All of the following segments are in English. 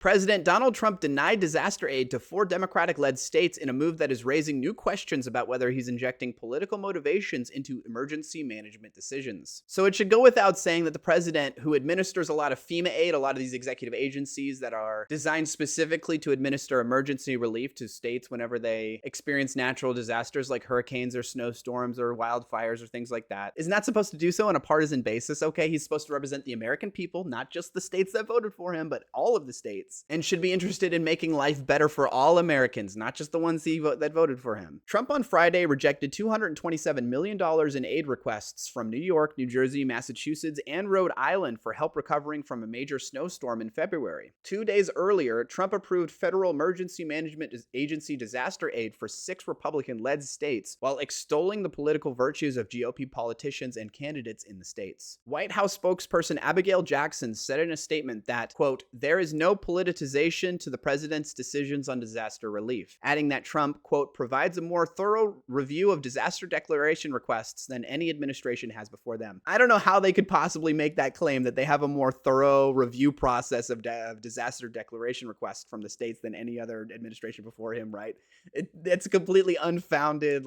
President Donald Trump denied disaster aid to 4 Democratic-led states in a move that is raising new questions about whether he's injecting political motivations into emergency management decisions. So it should go without saying that the president, who administers a lot of FEMA aid, a lot of these executive agencies that are designed specifically to administer emergency relief to states whenever they experience natural disasters like hurricanes or snowstorms or wildfires or things like that, is not supposed to do so on a partisan basis. Okay, he's supposed to represent the American people, not just the states that voted for him, but all of the states, and should be interested in making life better for all Americans, not just the ones that voted for him. Trump on Friday rejected $227 million in aid requests from New York, New Jersey, Massachusetts, and Rhode Island for help recovering from a major snowstorm in February. 2 days earlier, Trump approved Federal Emergency Management Agency disaster aid for 6 Republican-led states, while extolling the political virtues of GOP politicians and candidates in the states. White House spokesperson Abigail Jackson said in a statement that, quote, "there is no politicization to the president's decisions on disaster relief," adding that Trump, quote, "provides a more thorough review of disaster declaration requests than any administration has before them." I don't know how they could possibly make that claim, that they have a more thorough review process of disaster declaration requests from the states than any other administration before him, right? It's a completely unfounded,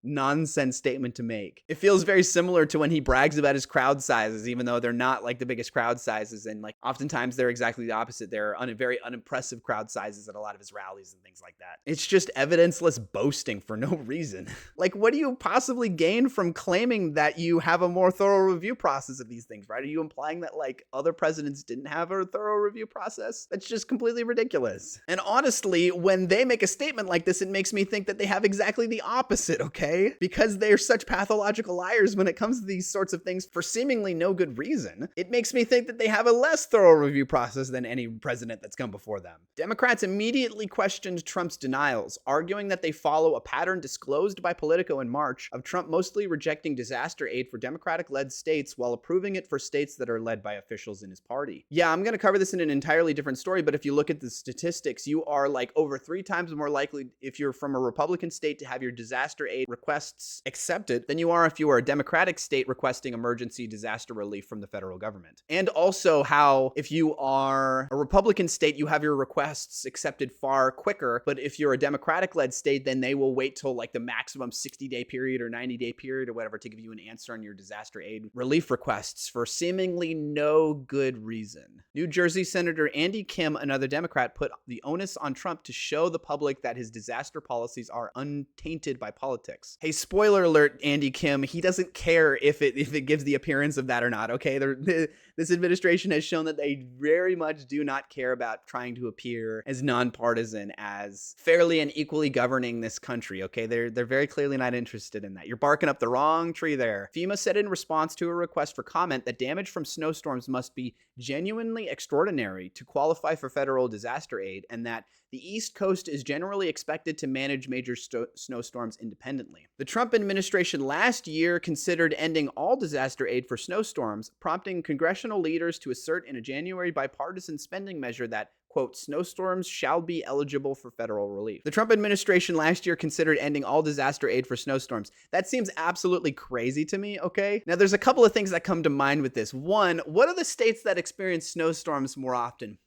nonsense statement to make. It feels very similar to when he brags about his crowd sizes, even though they're not the biggest crowd sizes, and oftentimes they're exactly the opposite. They're very unimpressive crowd sizes at a lot of his rallies and things like that. It's just evidenceless boasting for no reason. What do you possibly gain from claiming that you have a more thorough review process of these things, right? Are you implying that other presidents didn't have a thorough review process? That's just completely ridiculous. And honestly, when they make a statement like this, it makes me think that they have exactly the opposite, okay? Because they're such pathological liars when it comes to these sorts of things for seemingly no good reason. It makes me think that they have a less thorough review process than any president that's come before them. Democrats immediately questioned Trump's denials, arguing that they follow a pattern disclosed by Politico in March of Trump mostly rejecting disaster aid for Democratic-led states while approving it for states that are led by officials in his party. Yeah, I'm going to cover this in an entirely different story, but if you look at the statistics, you are over 3 times more likely if you're from a Republican state to have your disaster aid requests accepted than you are if you are a Democratic state requesting emergency disaster relief from the federal government. And also how if you are a Republican state, you have your requests accepted far quicker, but if you're a Democratic-led state, then they will wait till the maximum 60-day period or 90-day period or whatever to give you an answer on your disaster aid relief requests for seemingly no good reason. New Jersey Senator Andy Kim, another Democrat, put the onus on Trump to show the public that his disaster policies are untainted by politics. Hey, spoiler alert, Andy Kim, he doesn't care if it gives the appearance of that or not, okay? This administration has shown that they very much do not care about trying to appear as nonpartisan, as fairly and equally governing this country, okay? They're very clearly not interested in that. You're barking up the wrong tree there. FEMA said in response to a request for comment that damage from snowstorms must be genuinely extraordinary to qualify for federal disaster aid, and that the East Coast is generally expected to manage major snowstorms independently. The Trump administration last year considered ending all disaster aid for snowstorms, prompting congressional leaders to assert in a January bipartisan spending measure that, quote, snowstorms shall be eligible for federal relief. The Trump administration last year considered ending all disaster aid for snowstorms. That seems absolutely crazy to me, okay? Now, there's a couple of things that come to mind with this. One, what are the states that experience snowstorms more often?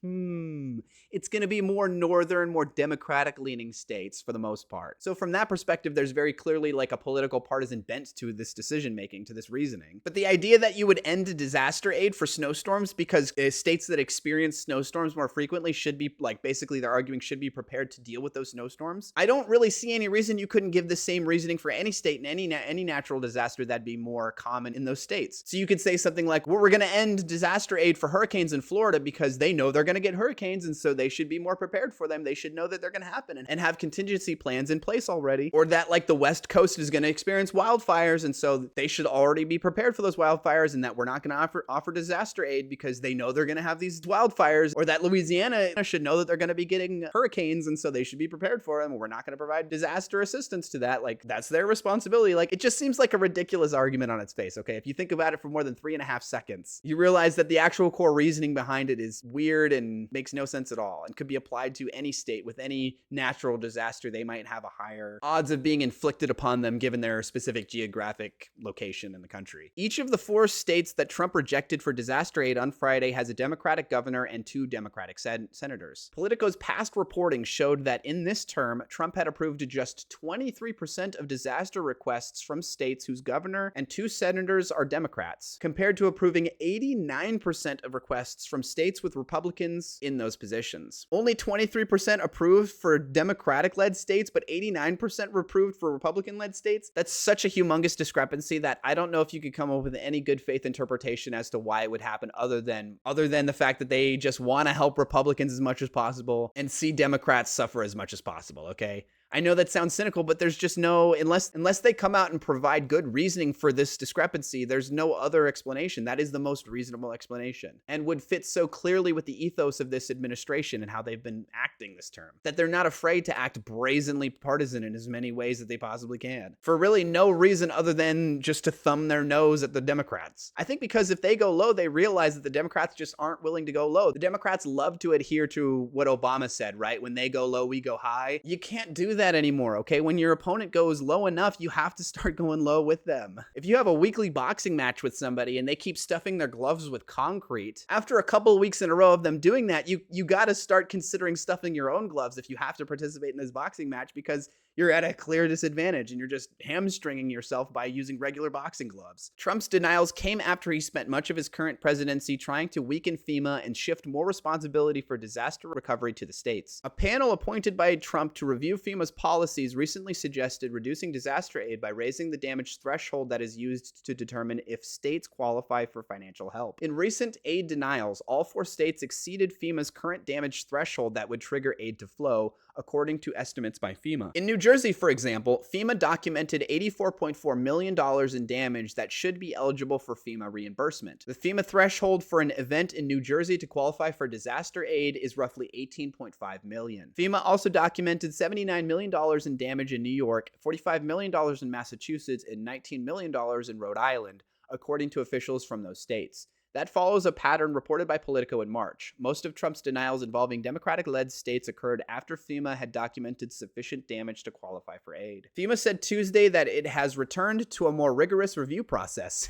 It's going to be more northern, more Democratic-leaning states for the most part. So from that perspective, there's very clearly a political partisan bent to this decision-making, to this reasoning. But the idea that you would end disaster aid for snowstorms because states that experience snowstorms more frequently should be, basically they're arguing should be prepared to deal with those snowstorms. I don't really see any reason you couldn't give the same reasoning for any state and any natural disaster that'd be more common in those states. So you could say something like, well, we're going to end disaster aid for hurricanes in Florida because they know they're going to get hurricanes, and so they should be more prepared for them. They should know that they're going to happen and have contingency plans in place already. Or that the West Coast is going to experience wildfires, and so they should already be prepared for those wildfires, and that we're not going to offer disaster aid because they know they're going to have these wildfires. Or that Louisiana should know that they're going to be getting hurricanes, and so they should be prepared for them. We're not going to provide disaster assistance to that. That's their responsibility. It just seems like a ridiculous argument on its face, okay? If you think about it for more than 3.5 seconds, you realize that the actual core reasoning behind it is weird and makes no sense at all, and could be applied to any state with any natural disaster. They might have a higher odds of being inflicted upon them given their specific geographic location in the country. Each of the 4 states that Trump rejected for disaster aid on Friday has a Democratic governor and 2 Democratic senators. Politico's past reporting showed that in this term, Trump had approved just 23% of disaster requests from states whose governor and 2 senators are Democrats, compared to approving 89% of requests from states with Republicans in those positions. Only 23% approved for Democratic-led states, but 89% approved for Republican-led states. That's such a humongous discrepancy that I don't know if you could come up with any good faith interpretation as to why it would happen other than the fact that they just want to help Republicans as much as possible and see Democrats suffer as much as possible, okay? I know that sounds cynical, but there's just no, unless they come out and provide good reasoning for this discrepancy, there's no other explanation. That is the most reasonable explanation and would fit so clearly with the ethos of this administration and how they've been acting this term, that they're not afraid to act brazenly partisan in as many ways that they possibly can, for really no reason other than just to thumb their nose at the Democrats. I think because if they go low, they realize that the Democrats just aren't willing to go low. The Democrats love to adhere to what Obama said, right? When they go low, we go high. You can't do that anymore, okay? When your opponent goes low enough, you have to start going low with them. If you have a weekly boxing match with somebody and they keep stuffing their gloves with concrete, after a couple of weeks in a row of them doing that, you got to start considering stuffing your own gloves if you have to participate in this boxing match, because you're at a clear disadvantage and you're just hamstringing yourself by using regular boxing gloves. Trump's denials came after he spent much of his current presidency trying to weaken FEMA and shift more responsibility for disaster recovery to the states. A panel appointed by Trump to review FEMA's policies recently suggested reducing disaster aid by raising the damage threshold that is used to determine if states qualify for financial help. In recent aid denials, all 4 states exceeded FEMA's current damage threshold that would trigger aid to flow, according to estimates by FEMA. In New Jersey, for example, FEMA documented $84.4 million in damage that should be eligible for FEMA reimbursement. The FEMA threshold for an event in New Jersey to qualify for disaster aid is roughly $18.5 million. FEMA also documented $79 million in damage in New York, $45 million in Massachusetts, and $19 million in Rhode Island, according to officials from those states. That follows a pattern reported by Politico in March. Most of Trump's denials involving Democratic-led states occurred after FEMA had documented sufficient damage to qualify for aid. FEMA said Tuesday that it has returned to a more rigorous review process.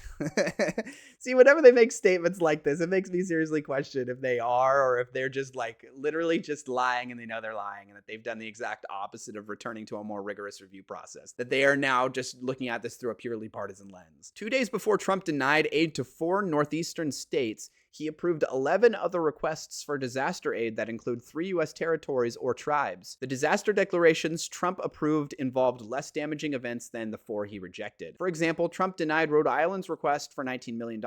See, whenever they make statements like this, it makes me seriously question if they are or if they're just like literally just lying and they know they're lying, and that they've done the exact opposite of returning to a more rigorous review process, that they are now just looking at this through a purely partisan lens. 2 days before Trump denied aid to 4 northeastern states, he approved 11 other requests for disaster aid that include 3 U.S. territories or tribes. The disaster declarations Trump approved involved less damaging events than the 4 he rejected. For example, Trump denied Rhode Island's request for $19 million,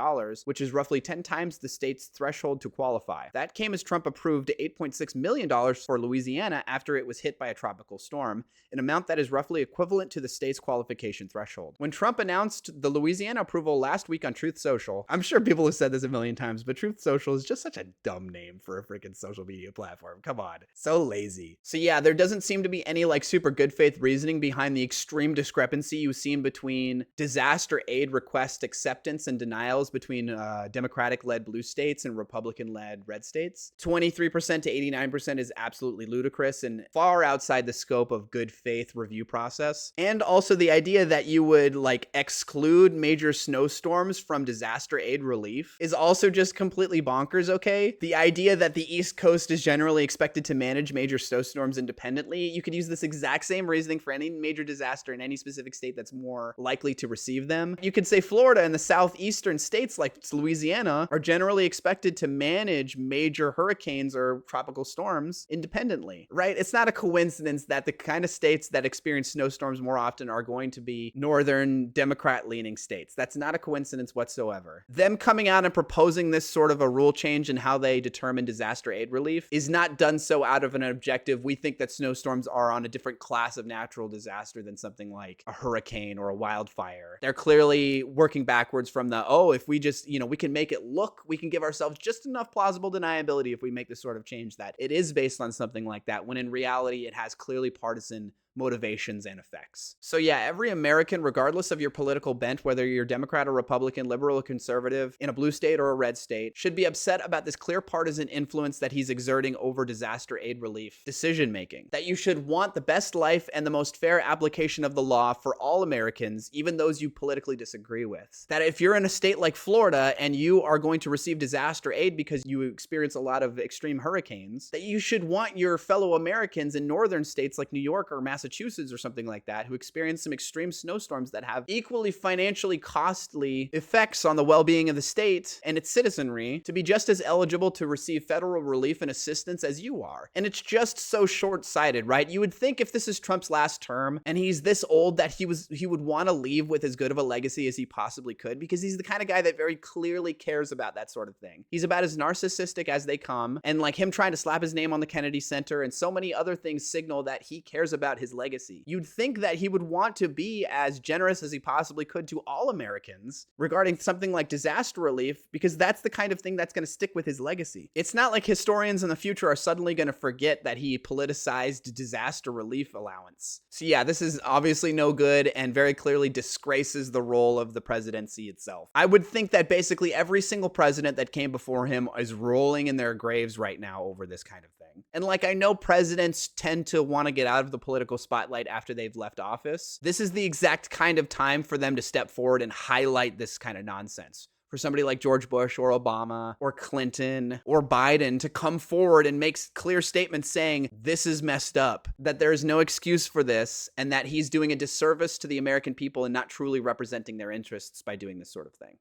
which is roughly 10 times the state's threshold to qualify. That came as Trump approved $8.6 million for Louisiana after it was hit by a tropical storm, an amount that is roughly equivalent to the state's qualification threshold. When Trump announced the Louisiana approval last week on Truth Social, I'm sure people have said this a million times, but Truth Social is just such a dumb name for a freaking social media platform. Come on. So lazy. So yeah, there doesn't seem to be any like super good faith reasoning behind the extreme discrepancy you've seen between disaster aid request acceptance and denials between Democratic-led blue states and Republican-led red states. 23% to 89% is absolutely ludicrous and far outside the scope of good faith review process. And also the idea that you would like exclude major snowstorms from disaster aid relief is also just completely bonkers, okay? The idea that the East Coast is generally expected to manage major snowstorms independently, you could use this exact same reasoning for any major disaster in any specific state that's more likely to receive them. You could say Florida and the southeastern states like Louisiana are generally expected to manage major hurricanes or tropical storms independently, right? It's not a coincidence that the kind of states that experience snowstorms more often are going to be northern Democrat-leaning states. That's not a coincidence whatsoever. Them coming out and proposing this sort of a rule change in how they determine disaster aid relief is not done so out of an objective, we think that snowstorms are on a different class of natural disaster than something like a hurricane or a wildfire. They're clearly working backwards from the, oh, if we just, we can make it look, we can give ourselves just enough plausible deniability if we make this sort of change that it is based on something like that, when in reality it has clearly partisan motivations and effects. So yeah, every American, regardless of your political bent, whether you're Democrat or Republican, liberal or conservative, in a blue state or a red state, should be upset about this clear partisan influence that he's exerting over disaster aid relief decision making. That you should want the best life and the most fair application of the law for all Americans, even those you politically disagree with. That if you're in a state like Florida and you are going to receive disaster aid because you experience a lot of extreme hurricanes, that you should want your fellow Americans in northern states like New York or Massachusetts or something like that, who experience some extreme snowstorms that have equally financially costly effects on the well-being of the state and its citizenry, to be just as eligible to receive federal relief and assistance as you are. And it's just so short-sighted, right? You would think if this is Trump's last term and he's this old that he would want to leave with as good of a legacy as he possibly could, because he's the kind of guy that very clearly cares about that sort of thing. He's about as narcissistic as they come, and like him trying to slap his name on the Kennedy Center and so many other things signal that he cares about his legacy. You'd think that he would want to be as generous as he possibly could to all Americans regarding something like disaster relief, because that's the kind of thing that's going to stick with his legacy. It's not like historians in the future are suddenly going to forget that he politicized disaster relief allowance. So yeah, this is obviously no good and very clearly disgraces the role of the presidency itself. I would think that basically every single president that came before him is rolling in their graves right now over this kind of thing. And like, I know presidents tend to want to get out of the political spotlight after they've left office. This is the exact kind of time for them to step forward and highlight this kind of nonsense. For somebody like George Bush or Obama or Clinton or Biden to come forward and make clear statements saying this is messed up, that there is no excuse for this, and that he's doing a disservice to the American people and not truly representing their interests by doing this sort of thing.